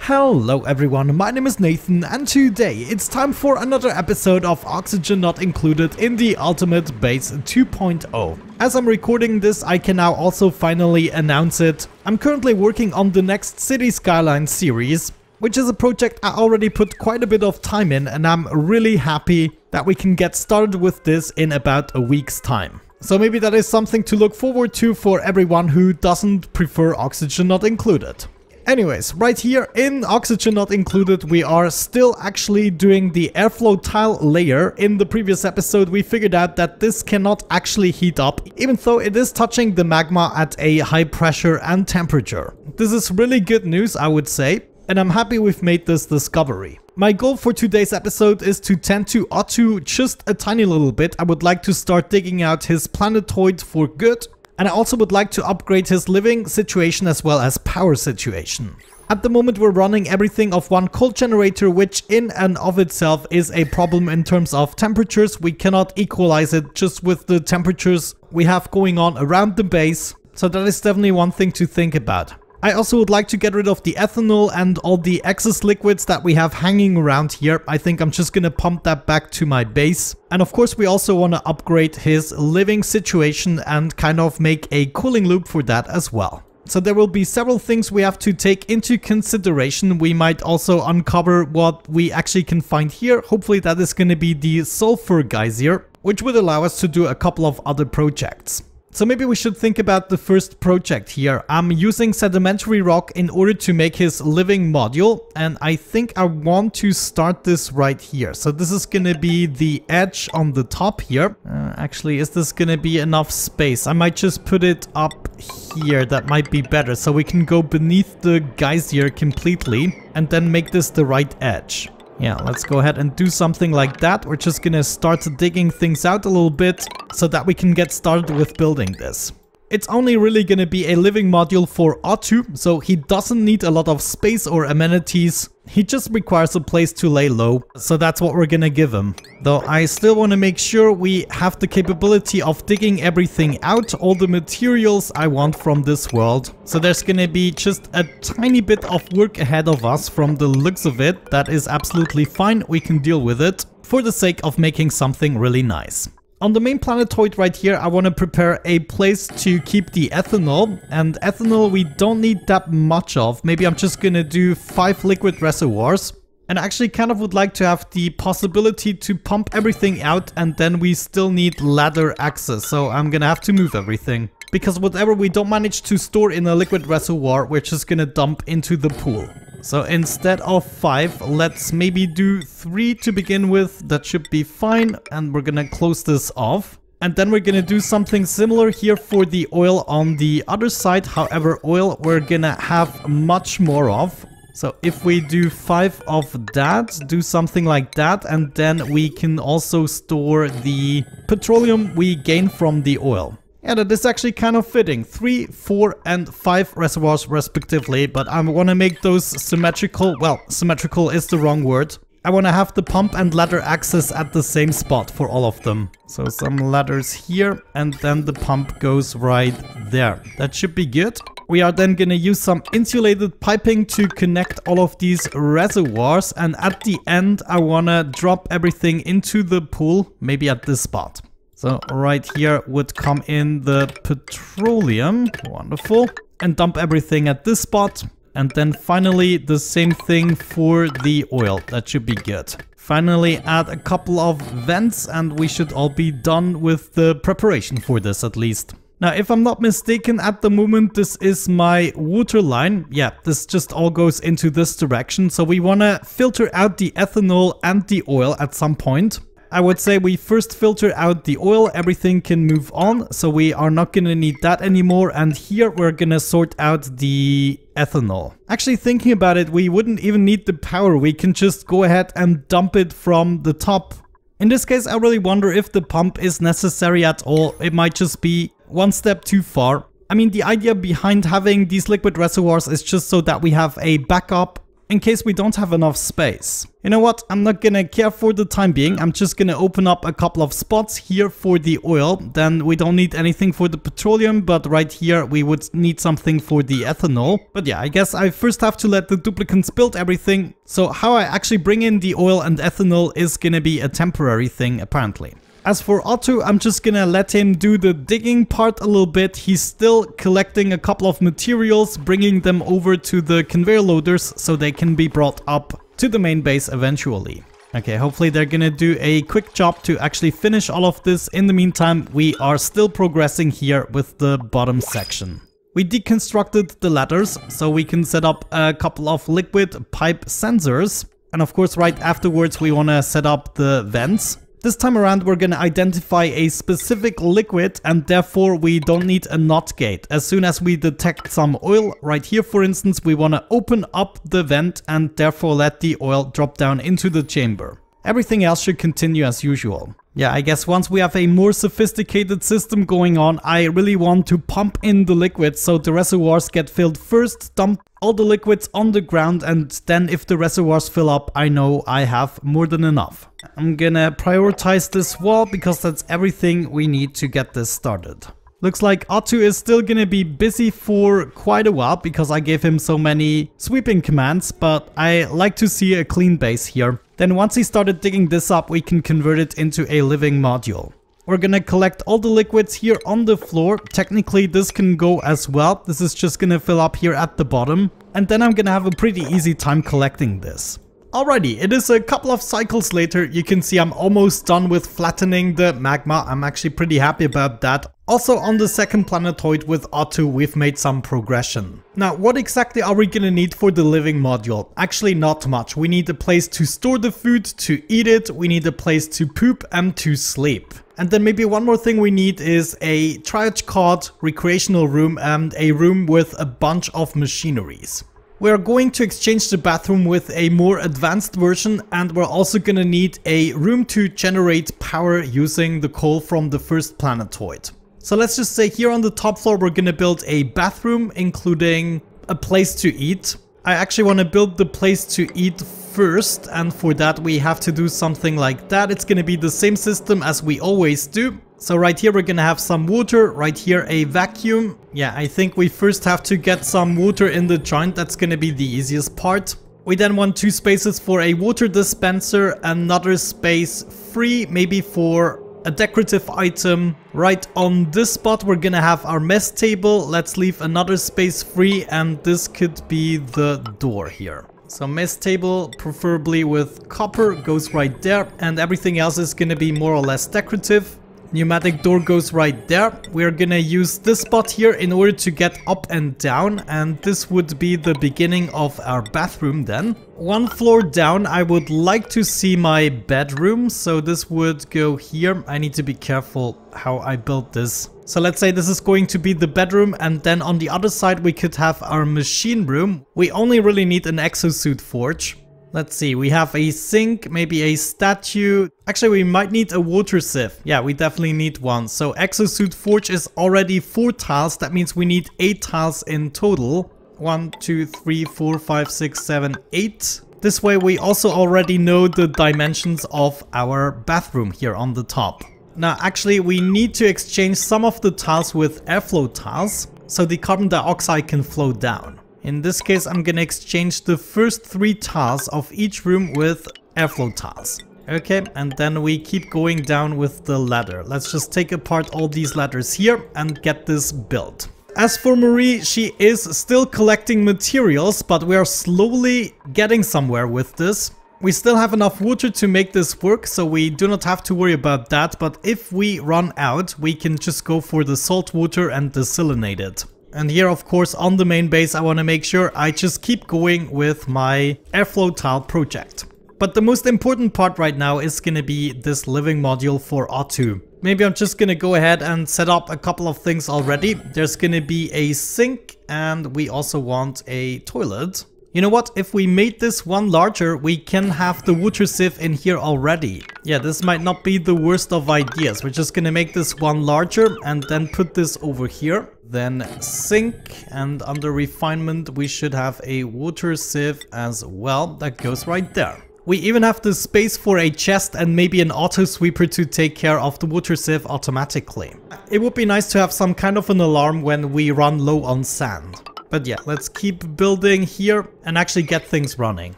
Hello everyone, my name is Nathan and today it's time for another episode of Oxygen Not Included in the Ultimate Base 2.0. As I'm recording this, I can now also finally announce it. I'm currently working on the next City Skyline series, which is a project I already put quite a bit of time in, and I'm really happy that we can get started with this in about a week's time. So maybe that is something to look forward to for everyone who doesn't prefer Oxygen Not Included. Anyways, right here in Oxygen Not Included, we are still actually doing the airflow tile layer. In the previous episode, we figured out that this cannot actually heat up, even though it is touching the magma at a high pressure and temperature. This is really good news, I would say, and I'm happy we've made this discovery. My goal for today's episode is to tend to OTTWO just a tiny little bit. I would like to start digging out his planetoid for good. And I also would like to upgrade his living situation as well as power situation. At the moment we're running everything off one coal generator, which in and of itself is a problem in terms of temperatures. We cannot equalize it just with the temperatures we have going on around the base. So that is definitely one thing to think about. I also would like to get rid of the ethanol and all the excess liquids that we have hanging around here. I think I'm just gonna pump that back to my base. And of course we also want to upgrade his living situation and kind of make a cooling loop for that as well. So there will be several things we have to take into consideration. We might also uncover what we actually can find here. Hopefully that is going to be the sulfur geyser, which would allow us to do a couple of other projects. So maybe we should think about the first project here. I'm using sedimentary rock in order to make his living module, and I think I want to start this right here. So this is gonna be the edge on the top here. Actually, is this gonna be enough space? I might just put it up here. That might be better. So we can go beneath the geyser completely and then make this the right edge. Yeah, let's go ahead and do something like that. We're just gonna start digging things out a little bit so that we can get started with building this. It's only really gonna be a living module for OTTWO, so he doesn't need a lot of space or amenities. He just requires a place to lay low, so that's what we're gonna give him. Though I still want to make sure we have the capability of digging everything out, all the materials I want from this world. So there's gonna be just a tiny bit of work ahead of us from the looks of it. That is absolutely fine, we can deal with it for the sake of making something really nice. On the main planetoid right here, I want to prepare a place to keep the ethanol. And ethanol we don't need that much of. Maybe I'm just gonna do 5 liquid reservoirs. And I actually kind of would like to have the possibility to pump everything out, and then we still need ladder access. So I'm gonna have to move everything. Because whatever we don't manage to store in a liquid reservoir, we're just gonna dump into the pool. So instead of 5, let's maybe do 3 to begin with. That should be fine. And we're gonna close this off. And then we're gonna do something similar here for the oil on the other side. However, oil we're gonna have much more of. So if we do 5 of that, do something like that, and then we can also store the petroleum we gain from the oil. Yeah, that is actually kind of fitting. 3, 4, and 5 reservoirs respectively, but I want to make those symmetrical. Well, symmetrical is the wrong word. I want to have the pump and ladder access at the same spot for all of them. So some ladders here, and then the pump goes right there. That should be good. We are then going to use some insulated piping to connect all of these reservoirs, and at the end I want to drop everything into the pool, maybe at this spot. So right here would come in the petroleum, wonderful, and dump everything at this spot. And then finally the same thing for the oil, that should be good. Finally add a couple of vents and we should all be done with the preparation for this at least. Now if I'm not mistaken, at the moment this is my water line. Yeah, this just all goes into this direction. So we want to filter out the ethanol and the oil at some point. I would say we first filter out the oil, everything can move on, so we are not gonna need that anymore, and here we're gonna sort out the ethanol. Actually thinking about it, we wouldn't even need the power, we can just go ahead and dump it from the top. In this case I really wonder if the pump is necessary at all. It might just be one step too far. I mean, the idea behind having these liquid reservoirs is just so that we have a backup in case we don't have enough space. You know what? I'm not gonna care for the time being. I'm just gonna open up a couple of spots here for the oil. Then we don't need anything for the petroleum, but right here we would need something for the ethanol. But yeah, I guess I first have to let the duplicants build everything. So how I actually bring in the oil and ethanol is gonna be a temporary thing apparently. As for Otto, I'm just gonna let him do the digging part a little bit. He's still collecting a couple of materials, bringing them over to the conveyor loaders so they can be brought up to the main base eventually. Okay, hopefully they're gonna do a quick job to actually finish all of this. In the meantime, we are still progressing here with the bottom section. We deconstructed the ladders so we can set up a couple of liquid pipe sensors. And of course, right afterwards, we wanna set up the vents. This time around we're gonna identify a specific liquid and therefore we don't need a NOT gate. As soon as we detect some oil, right here for instance, we wanna open up the vent and therefore let the oil drop down into the chamber. Everything else should continue as usual. Yeah, I guess once we have a more sophisticated system going on, I really want to pump in the liquids so the reservoirs get filled first, dump all the liquids on the ground, and then if the reservoirs fill up, I know I have more than enough. I'm gonna prioritize this wall because that's everything we need to get this started. Looks like Otto is still gonna be busy for quite a while because I gave him so many sweeping commands, but I like to see a clean base here. Then once he started digging this up, we can convert it into a living module. We're gonna collect all the liquids here on the floor. Technically this can go as well. This is just gonna fill up here at the bottom. And then I'm gonna have a pretty easy time collecting this. Alrighty, it is a couple of cycles later. You can see I'm almost done with flattening the magma. I'm actually pretty happy about that. Also on the second planetoid with Otto, we've made some progression. Now, what exactly are we gonna need for the living module? Actually not much. We need a place to store the food, to eat it, we need a place to poop and to sleep. And then maybe one more thing we need is a triage card, recreational room and a room with a bunch of machineries. We're going to exchange the bathroom with a more advanced version, and we're also gonna need a room to generate power using the coal from the first planetoid. So let's just say here on the top floor we're gonna build a bathroom including a place to eat. I actually want to build the place to eat first, and for that we have to do something like that. It's gonna be the same system as we always do. So right here we're gonna have some water, right here a vacuum. Yeah, I think we first have to get some water in the joint. That's gonna be the easiest part. We then want 2 spaces for a water dispenser, another space free maybe for a decorative item. Right on this spot we're gonna have our mess table. Let's leave another space free, and this could be the door here. So mess table, preferably with copper, goes right there, and everything else is gonna be more or less decorative. Pneumatic door goes right there. We're gonna use this spot here in order to get up and down, and this would be the beginning of our bathroom then. 1 floor down I would like to see my bedroom, so this would go here. I need to be careful how I build this. So let's say this is going to be the bedroom, and then on the other side we could have our machine room. We only really need an exosuit forge. Let's see, we have a sink, maybe a statue. Actually, we might need a water sieve. Yeah, we definitely need one. So exosuit forge is already 4 tiles. That means we need 8 tiles in total. 1, 2, 3, 4, 5, 6, 7, 8. This way we also already know the dimensions of our bathroom here on the top. Now, actually, we need to exchange some of the tiles with airflow tiles so the carbon dioxide can flow down. In this case, I'm gonna exchange the first 3 tiles of each room with airflow tiles. Okay, and then we keep going down with the ladder. Let's just take apart all these ladders here and get this built. As for Marie, she is still collecting materials, but we are slowly getting somewhere with this. We still have enough water to make this work, so we do not have to worry about that. But if we run out, we can just go for the salt water and desalinate it. And here, of course, on the main base, I want to make sure I just keep going with my airflow tile project. But the most important part right now is going to be this living module for Otto. Maybe I'm just going to go ahead and set up a couple of things already. There's going to be a sink, and we also want a toilet. You know what? If we made this one larger, we can have the water sieve in here already. Yeah, this might not be the worst of ideas. We're just gonna make this one larger and then put this over here. then sink, and under refinement we should have a water sieve as well. That goes right there. We even have the space for a chest and maybe an auto sweeper to take care of the water sieve automatically. It would be nice to have some kind of an alarm when we run low on sand. But yeah, let's keep building here and actually get things running.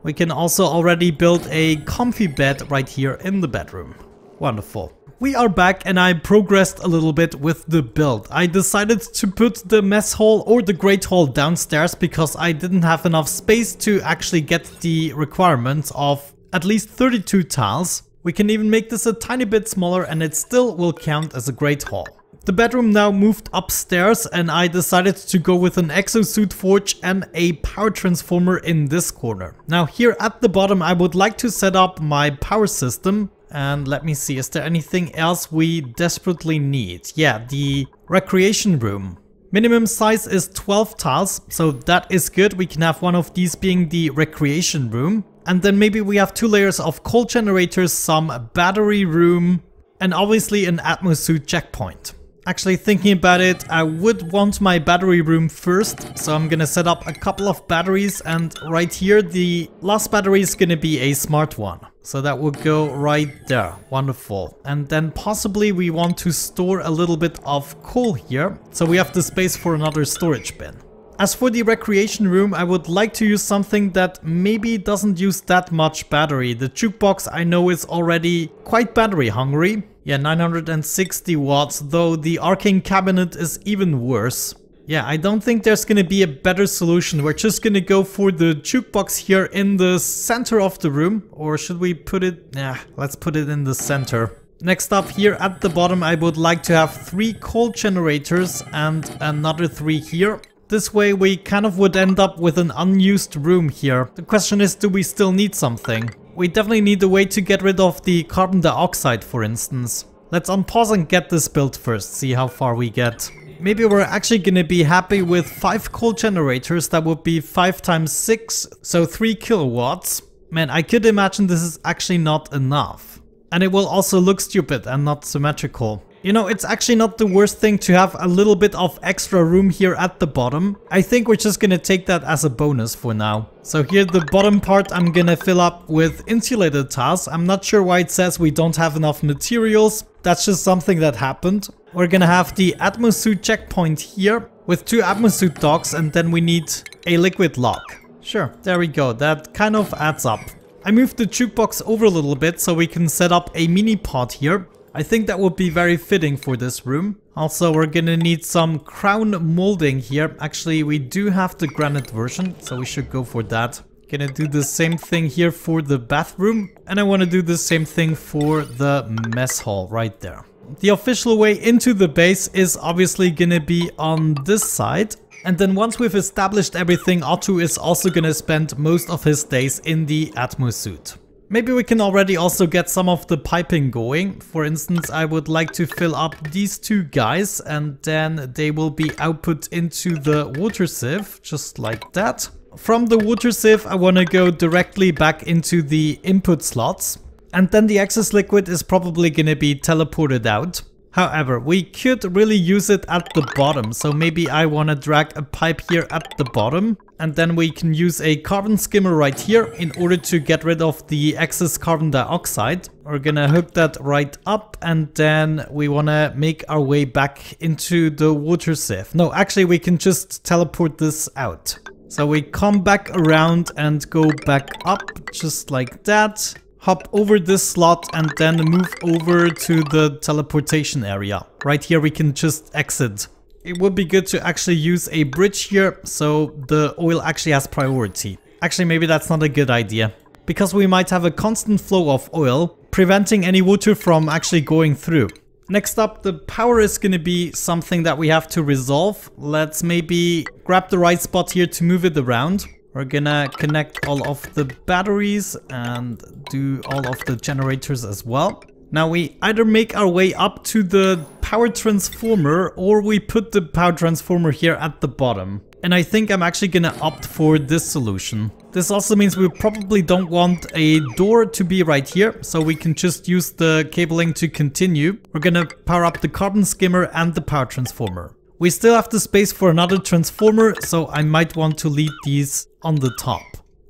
We can also already build a comfy bed right here in the bedroom. Wonderful. We are back and I progressed a little bit with the build. I decided to put the mess hall or the great hall downstairs because I didn't have enough space to actually get the requirements of at least 32 tiles. We can even make this a tiny bit smaller and it still will count as a great hall. The bedroom now moved upstairs and I decided to go with an exosuit forge and a power transformer in this corner. Now here at the bottom I would like to set up my power system. And let me see, is there anything else we desperately need? Yeah, the recreation room. Minimum size is 12 tiles, so that is good. We can have one of these being the recreation room. And then maybe we have 2 layers of coal generators, some battery room, and obviously an atmosuit checkpoint. Actually thinking about it, I would want my battery room first, so I'm gonna set up a couple of batteries, and right here the last battery is gonna be a smart one. So that will go right there. Wonderful. And then possibly we want to store a little bit of coal here, so we have the space for another storage bin. As for the recreation room, I would like to use something that maybe doesn't use that much battery. The jukebox I know is already quite battery hungry. Yeah, 960 watts, though the arcane cabinet is even worse. Yeah, I don't think there's gonna be a better solution. We're just gonna go for the jukebox here in the center of the room. Or should we put it... Yeah, let's put it in the center. Next up here at the bottom, I would like to have 3 coal generators and another 3 here. This way we kind of would end up with an unused room here. The question is, do we still need something? We definitely need a way to get rid of the carbon dioxide, for instance. Let's unpause and get this built first, see how far we get. Maybe we're actually gonna be happy with 5 coal generators. That would be 5 times 6, so 3 kilowatts. Man, I could imagine this is actually not enough. And it will also look stupid and not symmetrical. You know, it's actually not the worst thing to have a little bit of extra room here at the bottom. I think we're just gonna take that as a bonus for now. So here the bottom part I'm gonna fill up with insulated tiles. I'm not sure why it says we don't have enough materials. That's just something that happened. We're gonna have the atmosuit checkpoint here with 2 atmosuit docks, and then we need a liquid lock. Sure, there we go. That kind of adds up. I moved the jukebox over a little bit so we can set up a mini pod here. I think that would be very fitting for this room. Also, we're gonna need some crown molding here. Actually, we do have the granite version, so we should go for that. Gonna do the same thing here for the bathroom, and I want to do the same thing for the mess hall right there. The official way into the base is obviously gonna be on this side. And then once we've established everything, Otto is also gonna spend most of his days in the atmosuit. Maybe we can already also get some of the piping going. For instance, I would like to fill up these 2 guys and then they will be output into the water sieve, just like that. From the water sieve, I want to go directly back into the input slots. And then the excess liquid is probably going to be teleported out. However, we could really use it at the bottom, so maybe I want to drag a pipe here at the bottom, and then we can use a carbon skimmer right here in order to get rid of the excess carbon dioxide. We're gonna hook that right up, and then we want to make our way back into the water sieve. No, actually we can just teleport this out. So we come back around and go back up, just like that. Hop over this slot and then move over to the teleportation area. Right here we can just exit. It would be good to actually use a bridge here so the oil actually has priority. Actually, maybe that's not a good idea, because we might have a constant flow of oil, preventing any water from actually going through. Next up, the power is going to be something that we have to resolve. Let's maybe grab the right spot here to move it around. We're gonna connect all of the batteries and do all of the generators as well. Now we either make our way up to the power transformer or we put the power transformer here at the bottom. And I think I'm actually gonna opt for this solution. This also means we probably don't want a door to be right here, so we can just use the cabling to continue. We're gonna power up the carbon skimmer and the power transformer. We still have the space for another transformer, so I might want to leave these on the top.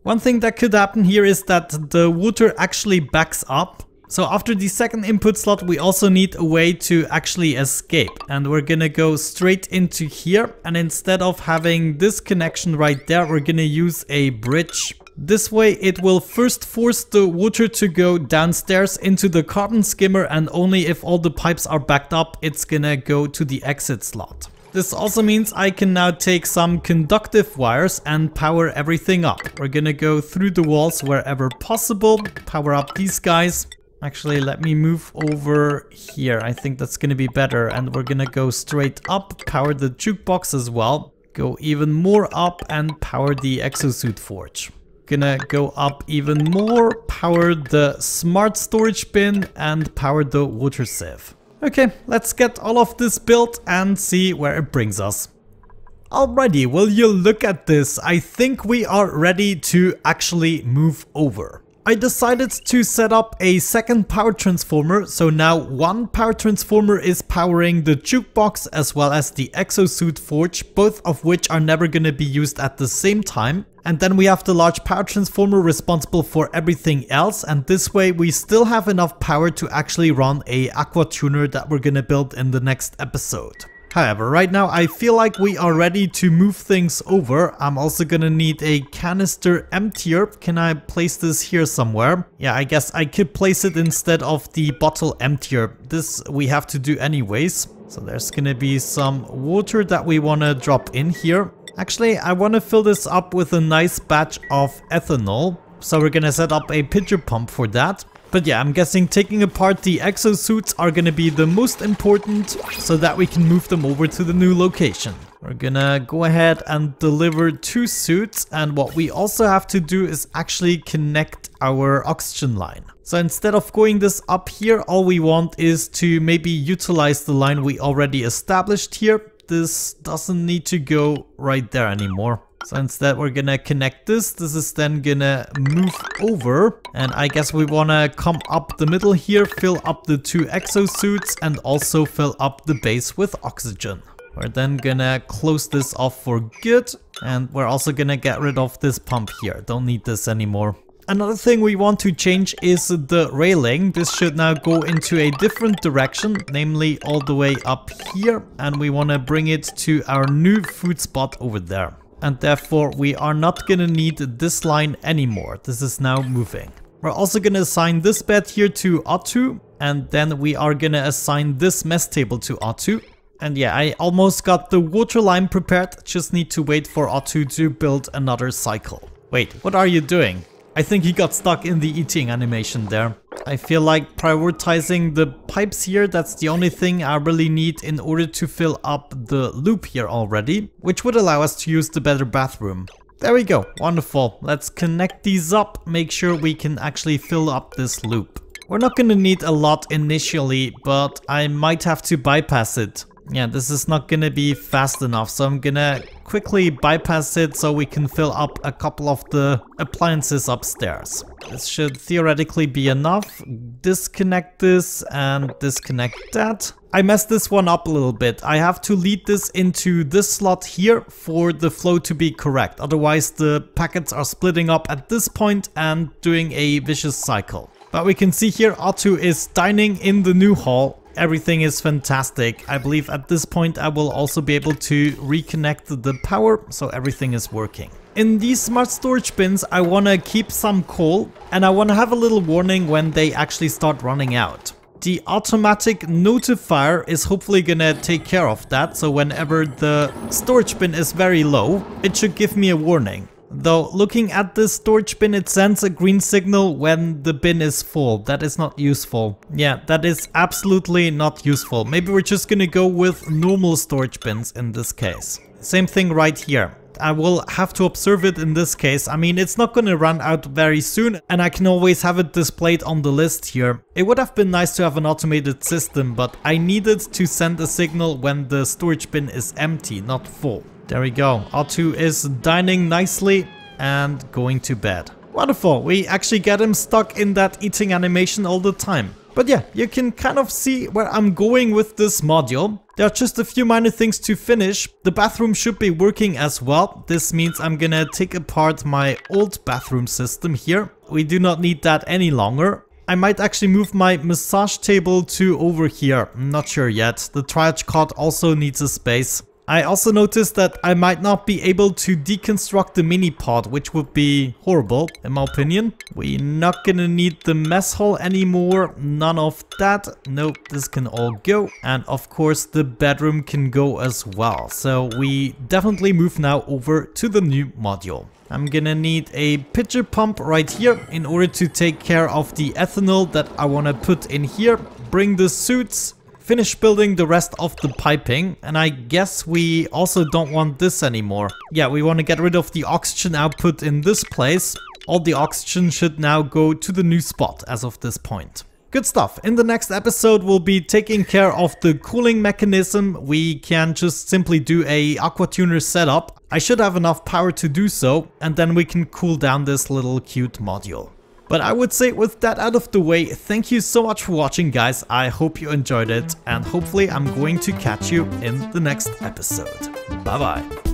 One thing that could happen here is that the water actually backs up. So after the second input slot, we also need a way to actually escape. And we're gonna go straight into here. And instead of having this connection right there, we're gonna use a bridge. This way it will first force the water to go downstairs into the carbon skimmer, and only if all the pipes are backed up, it's gonna go to the exit slot. This also means I can now take some conductive wires and power everything up. We're gonna go through the walls wherever possible, power up these guys. Actually, let me move over here. I think that's gonna be better. And we're gonna go straight up, power the jukebox as well. Go even more up and power the exosuit forge. Gonna go up even more, power the smart storage bin and power the water sieve. Okay, let's get all of this built and see where it brings us. Alrighty, will you look at this? I think we are ready to actually move over. I decided to set up a second power transformer, so now one power transformer is powering the jukebox as well as the exosuit forge, both of which are never going to be used at the same time. And then we have the large power transformer responsible for everything else, and this way we still have enough power to actually run a aqua tuner that we're going to build in the next episode. However, right now I feel like we are ready to move things over. I'm also gonna need a canister emptier. Can I place this here somewhere? Yeah, I guess I could place it instead of the bottle emptier. This we have to do anyways. So there's gonna be some water that we wanna drop in here. Actually, I wanna fill this up with a nice batch of ethanol. So we're gonna set up a pitcher pump for that. But yeah, I'm guessing taking apart the exosuits are gonna be the most important so that we can move them over to the new location. We're gonna go ahead and deliver 2 suits, and what we also have to do is actually connect our oxygen line. So instead of going this up here, all we want is to maybe utilize the line we already established here. This doesn't need to go right there anymore. So instead we're gonna connect this. This is then gonna move over, and I guess we wanna come up the middle here, fill up the 2 exosuits and also fill up the base with oxygen. We're then gonna close this off for good, and we're also gonna get rid of this pump here. Don't need this anymore. Another thing we want to change is the railing. This should now go into a different direction, namely all the way up here, and we wanna bring it to our new food spot over there. And therefore we are not gonna need this line anymore. This is now moving. We're also gonna assign this bed here to O2, and then we are gonna assign this mess table to O2. And yeah, I almost got the water line prepared, just need to wait for O2 to build another cycle. Wait, what are you doing? I think he got stuck in the eating animation there. I feel like prioritizing the pipes here, that's the only thing I really need in order to fill up the loop here already, which would allow us to use the better bathroom. There we go, wonderful. Let's connect these up, make sure we can actually fill up this loop. We're not gonna need a lot initially, but I might have to bypass it. Yeah, this is not gonna be fast enough, so I'm gonna quickly bypass it so we can fill up a couple of the appliances upstairs. This should theoretically be enough. Disconnect this and disconnect that. I messed this one up a little bit. I have to lead this into this slot here for the flow to be correct. Otherwise the packets are splitting up at this point and doing a vicious cycle. But we can see here O2 is dining in the new hall. Everything is fantastic. I believe at this point I will also be able to reconnect the power, so everything is working. In these smart storage bins I want to keep some coal, and I want to have a little warning when they actually start running out. The automatic notifier is hopefully gonna take care of that, so whenever the storage bin is very low, it should give me a warning. Though looking at this storage bin, it sends a green signal when the bin is full. That is not useful. Yeah, that is absolutely not useful. Maybe we're just gonna go with normal storage bins in this case. Same thing right here. I will have to observe it in this case. I mean, it's not gonna run out very soon, and I can always have it displayed on the list here. It would have been nice to have an automated system, but I needed to send a signal when the storage bin is empty, not full. There we go. O2 is dining nicely and going to bed. Wonderful. We actually get him stuck in that eating animation all the time. But yeah, you can kind of see where I'm going with this module. There are just a few minor things to finish. The bathroom should be working as well. This means I'm gonna take apart my old bathroom system here. We do not need that any longer. I might actually move my massage table to over here. I'm not sure yet. The triage cot also needs a space. I also noticed that I might not be able to deconstruct the mini pod, which would be horrible in my opinion. We're not gonna need the mess hall anymore. None of that. Nope, this can all go. And of course the bedroom can go as well. So we definitely move now over to the new module. I'm gonna need a pitcher pump right here in order to take care of the ethanol that I wanna put in here. Bring the suits. Finish building the rest of the piping, and I guess we also don't want this anymore. Yeah, we want to get rid of the oxygen output in this place. All the oxygen should now go to the new spot as of this point. Good stuff. In the next episode, we'll be taking care of the cooling mechanism. We can just simply do a aqua tuner setup. I should have enough power to do so, and then we can cool down this little cute module. But I would say with that out of the way, thank you so much for watching, guys. I hope you enjoyed it, and hopefully I'm going to catch you in the next episode. Bye bye.